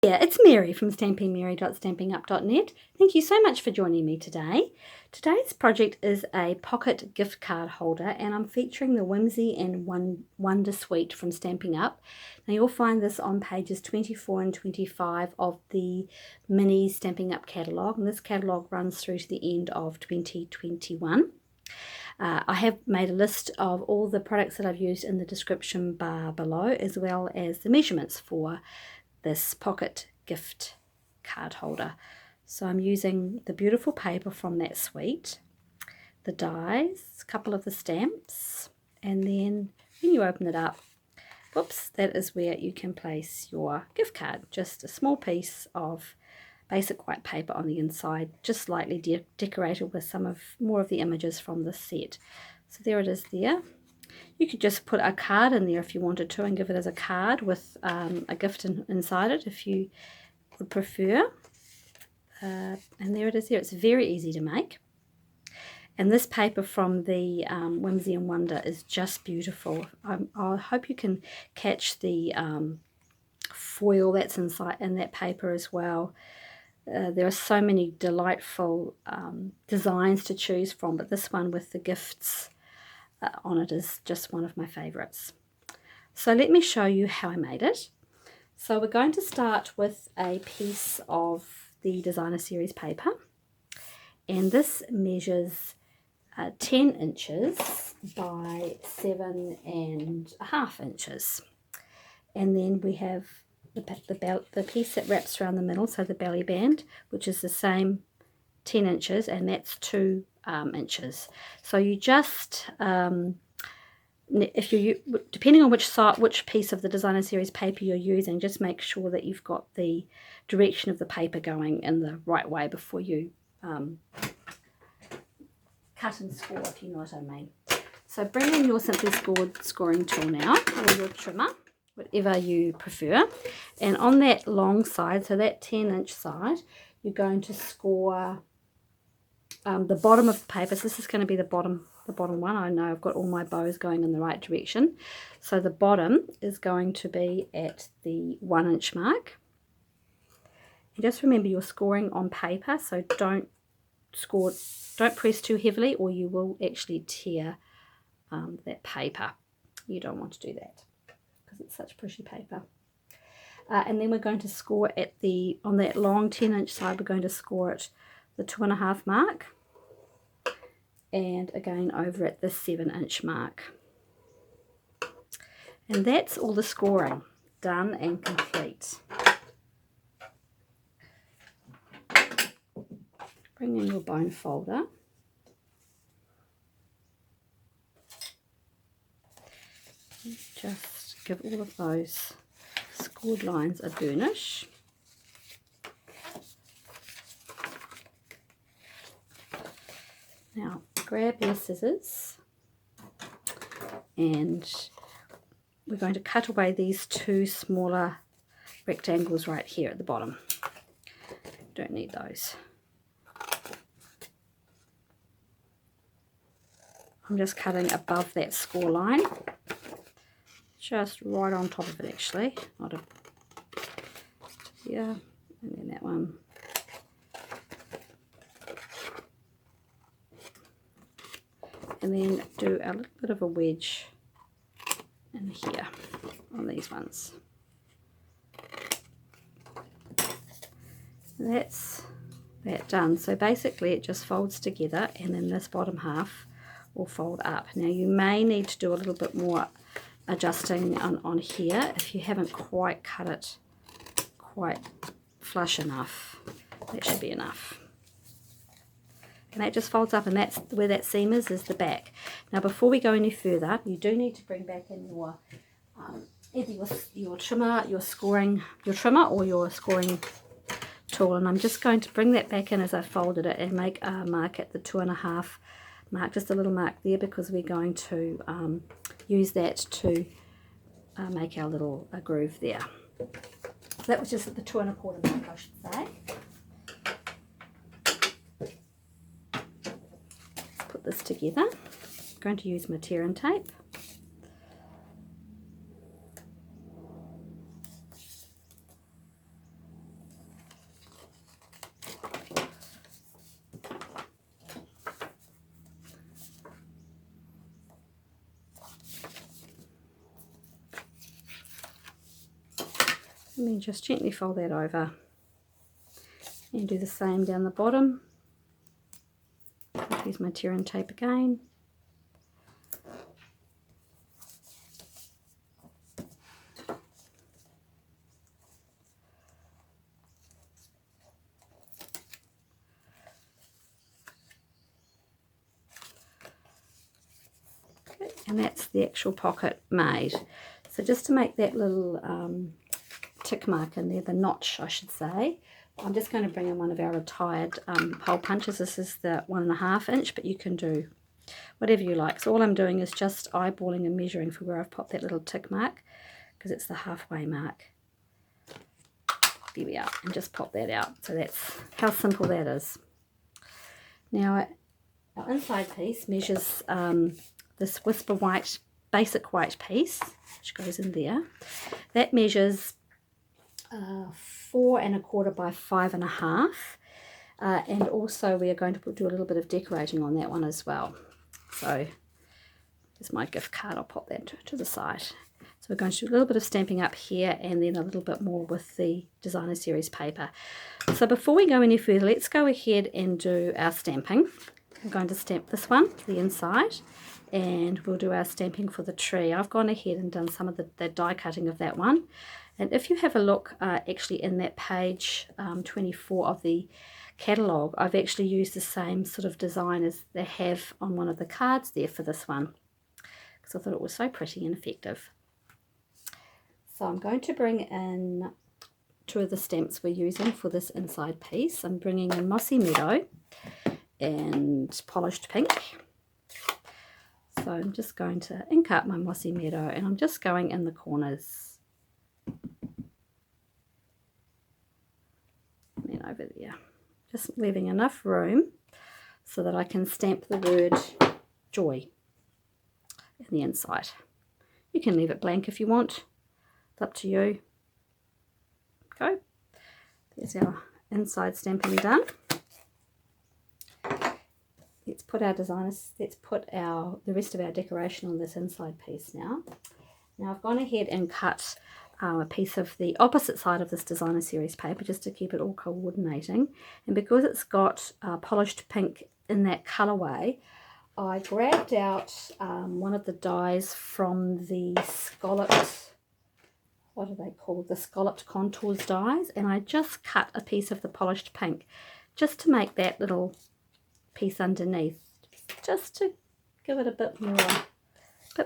Yeah, it's Mary from stampingmary.stampinup.net. Thank you so much for joining me today. Today's project is a pocket gift card holder, and I'm featuring the Whimsy and Wonder suite from Stampin' Up. Now you'll find this on pages 24 and 25 of the mini Stampin' Up catalogue, and this catalogue runs through to the end of 2021. I have made a list of all the products that I've used in the description bar below, as well as the measurements for this pocket gift card holder. So I'm using the beautiful paper from that suite, the dies, a couple of the stamps, and then when you open it up, whoops, that is where you can place your gift card. Just a small piece of basic white paper on the inside, just slightly decorated with more of the images from the set. So there it is there. You could just put a card in there if you wanted to and give it as a card with a gift inside it if you would prefer. And there it is there. It's very easy to make. And this paper from the Whimsy and Wonder is just beautiful. I hope you can catch the foil that's inside in that paper as well. There are so many delightful designs to choose from, but this one with the gifts on it is just one of my favorites. So let me show you how I made it. So we're going to start with a piece of the designer series paper, and this measures 10 inches by 7.5 inches, and then we have the piece that wraps around the middle, so the belly band, which is the same 10 inches, and that's 2 inches. So you just if you depending on which piece of the designer series paper you're using, just make sure that you've got the direction of the paper going in the right way before you cut and score, if you know what I mean. So bring in your Simply Scored scoring tool now, or your trimmer, whatever you prefer, and on that long side, so that 10-inch side, you're going to score the bottom of the paper. So this is going to be the bottom one. I know I've got all my bows going in the right direction. So the bottom is going to be at the 1-inch mark. And just remember, you're scoring on paper, so don't press too heavily, or you will actually tear that paper. You don't want to do that because it's such pretty paper. And then we're going to score on that long 10-inch side, we're going to score at the 2.5 mark, and again over at the 7-inch mark. And that's all the scoring done and complete. Bring in your bone folder. Just give all of those scored lines a burnish. Now grab your scissors, and we're going to cut away these 2 smaller rectangles right here at the bottom. Don't need those. I'm just cutting above that score line, just right on top of it actually, yeah, and then that one. And then do a little bit of a wedge in here on these ones. That's that done. So basically it just folds together, and then this bottom half will fold up. Now you may need to do a little bit more adjusting on here if you haven't quite cut it quite flush enough. That should be enough. And that just folds up, and that's where that seam is the back. Now before we go any further, you do need to bring back in your either your trimmer, your trimmer, or your scoring tool, and I'm just going to bring that back in as I folded it and make a mark at the 2.5 mark, just a little mark there, because we're going to use that to make our little groove there. So that was just at the 2.25 mark, I should say. Put this together. I'm going to use my tear and tape. And then just gently fold that over and do the same down the bottom. Use my tear and tape again. Okay, and that's the actual pocket made. So just to make that little tick mark in there, the notch I should say, I'm just going to bring in one of our retired hole punches. This is the 1.5 inch, but you can do whatever you like. So all I'm doing is just eyeballing and measuring for where I've popped that little tick mark, because it's the halfway mark. There we are, and just pop that out. So that's how simple that is. Now our inside piece measures this Whisper White, basic white piece, which goes in there. That measures 4 1/4 by 5 1/2, and also we are going to do a little bit of decorating on that one as well. So here's my gift card, I'll pop that to the side. So we're going to do a little bit of Stampin' Up here and then a little bit more with the designer series paper. So before we go any further, let's go ahead and do our stamping. I'm going to stamp this one, the inside, and we'll do our stamping for the tree. I've gone ahead and done some of the die cutting of that one. And if you have a look actually in that page 24 of the catalogue, I've actually used the same sort of design as they have on one of the cards there for this one, because I thought it was so pretty and effective. So I'm going to bring in 2 of the stamps we're using for this inside piece. I'm bringing in Mossy Meadow and Polished Pink. So I'm just going to ink up my Mossy Meadow, and I'm just going in the corners. And over there. Just leaving enough room so that I can stamp the word joy in the inside. You can leave it blank if you want. It's up to you. Go. There's our inside stamping done. Let's put our designers, let's put the rest of our decoration on this inside piece now. Now I've gone ahead and cut a piece of the opposite side of this designer series paper just to keep it all coordinating, and because it's got polished pink in that colorway, I grabbed out one of the dies from the scalloped, what are they called, the scalloped contours dies, and I just cut a piece of the polished pink just to make that little piece underneath, just to give it a bit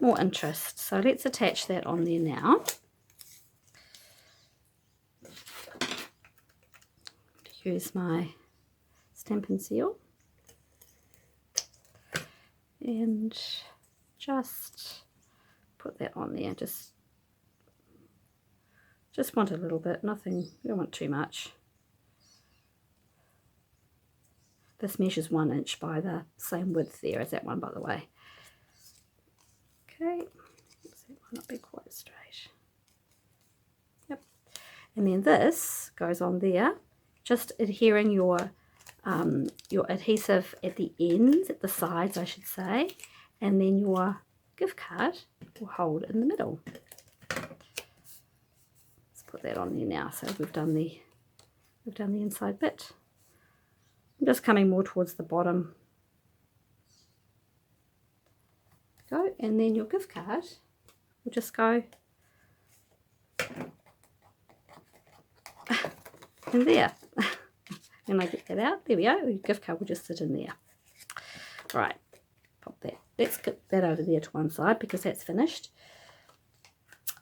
more interest. So let's attach that on there now. Use my Stampin' Seal and just put that on there. Just want a little bit, nothing, you don't want too much. This measures 1 inch by the same width there as that one, by the way. Okay, that might not be quite straight. Yep. And then this goes on there, just adhering your adhesive at the ends, at the sides I should say, and then your gift card will hold in the middle. Let's put that on there now. So we've done the inside bit. I'm just coming more towards the bottom. Go, and then your gift card will just go in there. And I get that out, there we go, your gift card will just sit in there. Right, pop that, let's get that over there to one side because that's finished.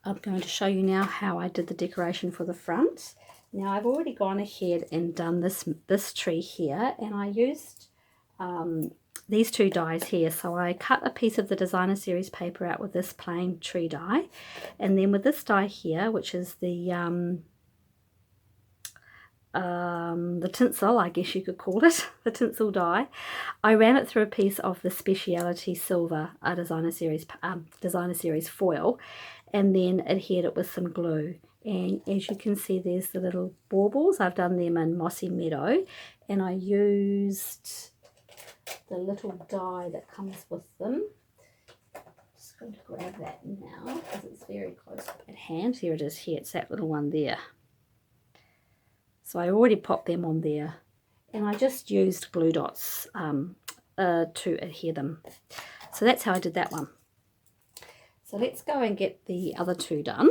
I'm going to show you now how I did the decoration for the front. Now I've already gone ahead and done this tree here, and I used these 2 dies here. So I cut a piece of the designer series paper out with this plain tree die, and then with this die here, which is the tinsel, I guess you could call it, the tinsel die, I ran it through a piece of the Speciality Silver designer series foil, and then adhered it with some glue. And as you can see, there's the little baubles. I've done them in Mossy Meadow, and I used the little die that comes with them. Just going to grab that now because it's very close at hand. Here it is, here, it's that little one there. So I already popped them on there, and I just used glue dots to adhere them. So that's how I did that one. So let's go and get the other two done.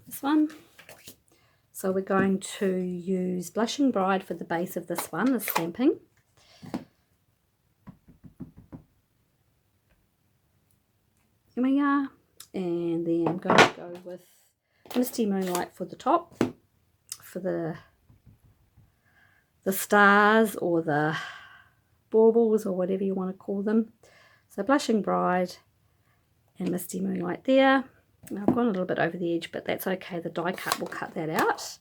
This one. So we're going to use Blushing Bride for the base of this one, the stamping. Here we are. And then I'm going to go with Misty Moonlight for the top, for the stars or the baubles or whatever you want to call them. So Blushing Bride and Misty Moonlight there. Now I've gone a little bit over the edge, but that's okay. The die cut will cut that out.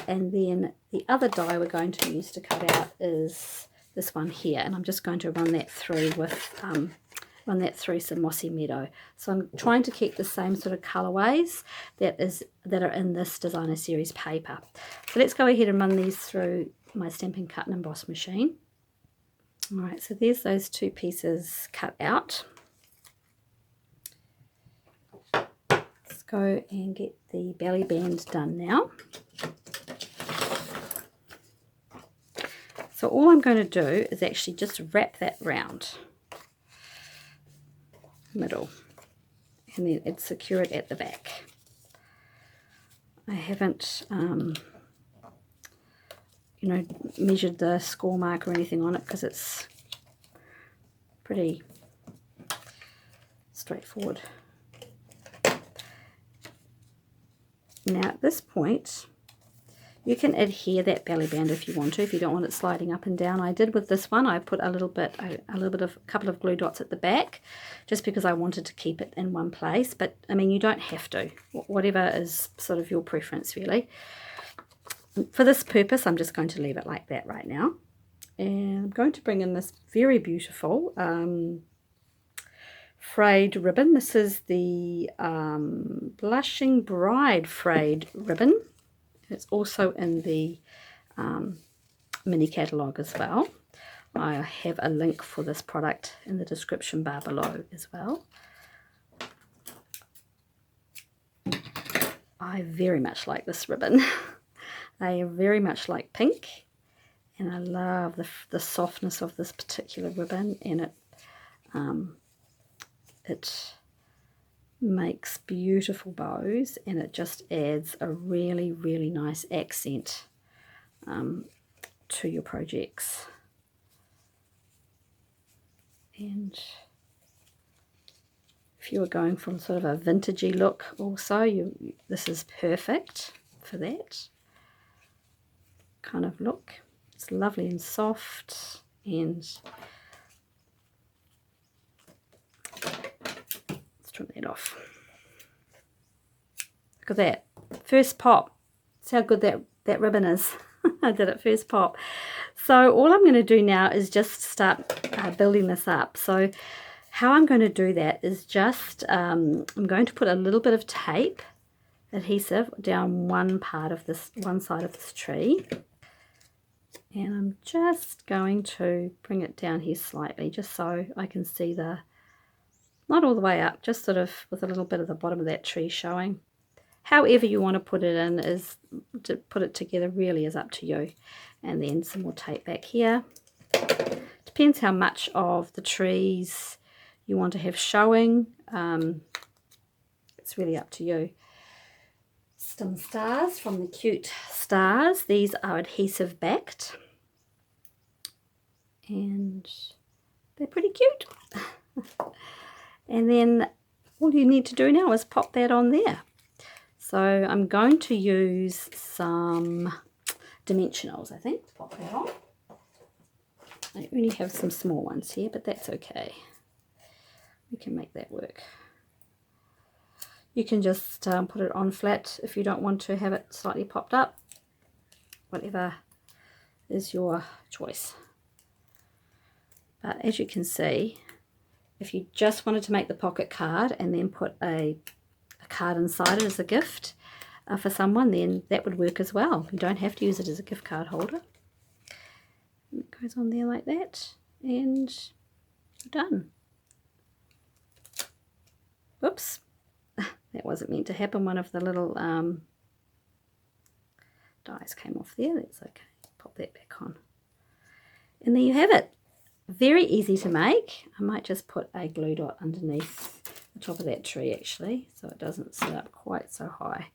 And then the other die we're going to use to cut out is this one here, and I'm just going to run that through with some Mossy Meadow. So I'm trying to keep the same sort of colorways that are in this designer series paper. So let's go ahead and run these through my Stampin' Cut and Emboss machine. All right, so there's those two pieces cut out. Let's go and get the belly band done now. So all I'm going to do is actually just wrap that round middle, and then it's secure it at the back. I haven't measured the score mark or anything on it because it's pretty straightforward. Now at this point you can adhere that belly band if you want to, if you don't want it sliding up and down. I did with this one. I put a couple of glue dots at the back just because I wanted to keep it in one place, but I mean you don't have to, whatever is sort of your preference really. For this purpose I'm just going to leave it like that right now, and I'm going to bring in this very beautiful frayed ribbon. This is the Blushing Bride frayed ribbon. It's also in the mini catalogue as well. I have a link for this product in the description bar below as well. I very much like this ribbon. I very much like pink, and I love the softness of this particular ribbon, and it makes beautiful bows, and it just adds a really, really nice accent to your projects. And if you were going from sort of a vintagey look also, this is perfect for that kind of look. It's lovely and soft, and let's trim that off. Look at that first pop. See how good that ribbon is. I did it first pop. So all I'm going to do now is just start building this up. So how I'm going to do that is just I'm going to put a little bit of tape adhesive down one side of this tree, and I'm just going to bring it down here slightly just so I can see not all the way up, just sort of with a little bit of the bottom of that tree showing. However you want to put it in, is to put it together really is up to you. And then some more tape back here. Depends how much of the trees you want to have showing. It's really up to you. Some stars from the Cute Stars. These are adhesive backed, and they're pretty cute. And then all you need to do now is pop that on there. So I'm going to use some dimensionals, I think, to pop that on. I only have some small ones here, but that's okay. We can make that work. You can just put it on flat if you don't want to have it slightly popped up. Whatever is your choice. But as you can see, if you just wanted to make the pocket card and then put a card inside it as a gift for someone, then that would work as well. You don't have to use it as a gift card holder. And it goes on there like that, and done. Whoops, that wasn't meant to happen. One of the little dies came off there. That's okay. Pop that back on. And there you have it. Very easy to make. I might just put a glue dot underneath the top of that tree actually, so it doesn't sit up quite so high.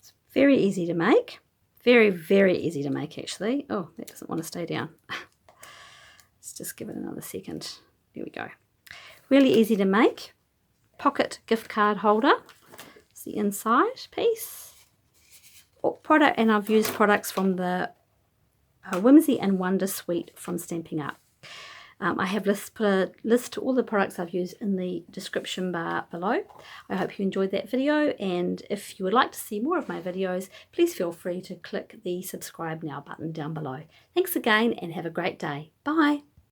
It's very easy to make. Very, very easy to make actually. Oh, that doesn't want to stay down. Let's just give it another second. There we go. Really easy to make. Pocket gift card holder. It's the inside piece. Product, and I've used products from the Whimsy and Wonder suite from Stampin' Up. I have put a list to all the products I've used in the description bar below. I hope you enjoyed that video, and if you would like to see more of my videos, please feel free to click the subscribe now button down below. Thanks again and have a great day. Bye.